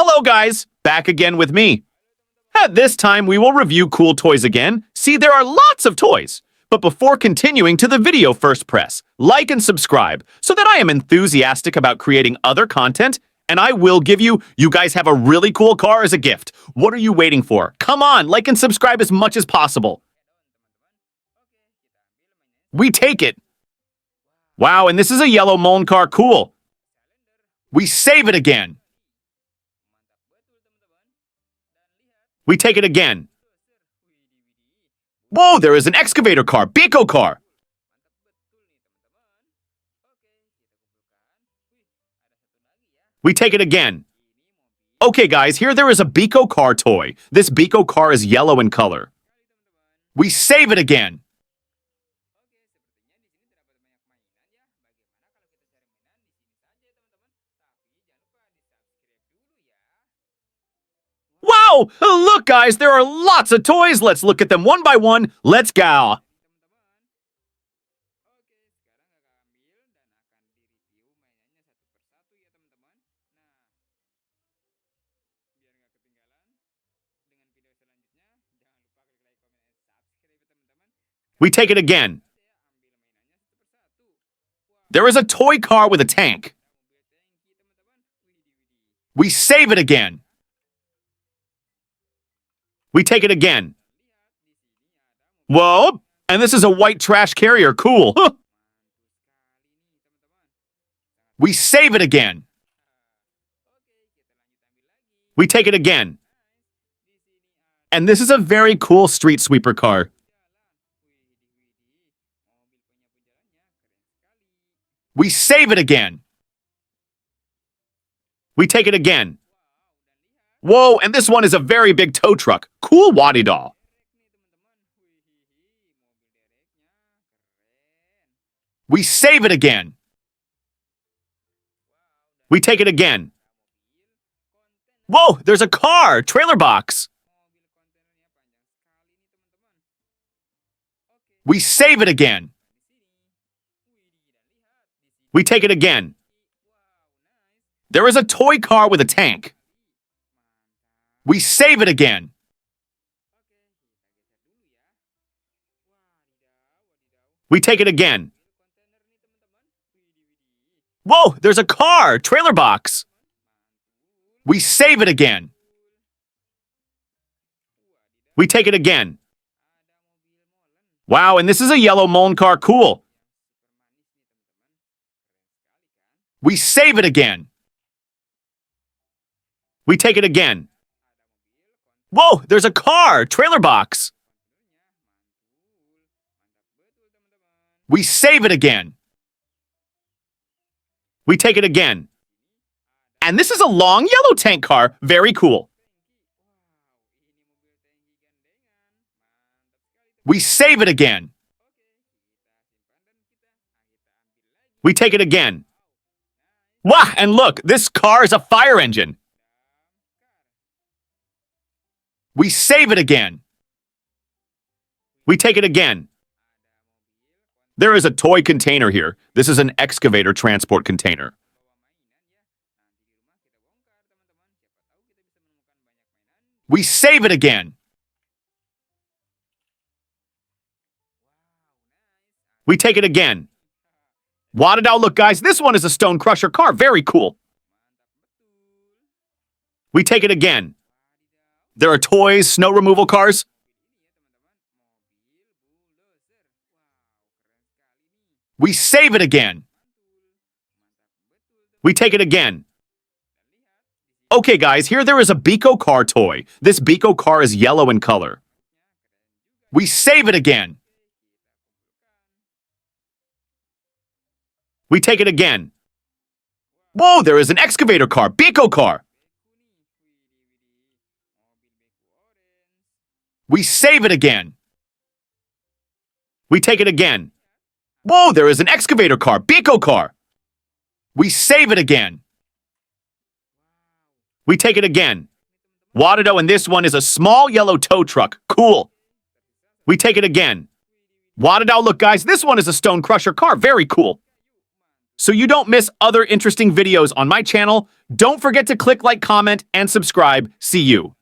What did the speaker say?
Hello guys, back again with me. At this time, we will review cool toys again. See, there are lots of toys. But before continuing to the video, first press like and subscribe so that I am enthusiastic about creating other content, and I will give you guys have a really cool car as a gift. What are you waiting for? Come on, like and subscribe as much as possible. We take it. Wow, and this is a yellow Moln car, cool. We save it again. We take it again. Whoa, there is an excavator car, Biko car. We take it again. Okay guys, here there is a Biko car toy. This Biko car is yellow in color. We save it again. Wow! Look guys, there are lots of toys. Let's look at them one by one. Let's go. We take it again. There is a toy car with a tank. We save it again. We take it again. Whoa! And this is a white trash carrier, cool. Huh. We save it again. We take it again. And this is a very cool street sweeper car. We save it again. We take it again. Whoa, and this one is a very big tow truck. Cool waddy doll. We save it again. We take it again. Whoa, there's a car, trailer box. We save it again. We take it again. There is a toy car with a tank. We save it again. We take it again. Whoa, there's a car, trailer box. We save it again. We take it again. Wow, and this is a yellow Moln car, cool. We save it again. We take it again. Whoa, there's a car, trailer box. We save it again. We take it again. And this is a long yellow tank car, very cool. We save it again. We take it again. Wow, and look, this car is a fire engine. We save it again. We take it again. There is a toy container here. This is an excavator transport container. We save it again. We take it again. Wadded out, look guys, this one is a stone crusher car, very cool. We take it again. There are toys, snow removal cars. We save it again. We take it again. Okay guys, here there is a Biko car toy. This Biko car is yellow in color. We save it again. We take it again. Whoa, there is an excavator car, Biko car. We save it again. We take it again. Whoa, there is an excavator car, Biko car. We save it again. We take it again. Wadado, and this one is a small yellow tow truck, cool. We take it again. Wadado, look guys, this one is a stone crusher car, very cool. So you don't miss other interesting videos on my channel, don't forget to click like, comment, and subscribe. See you.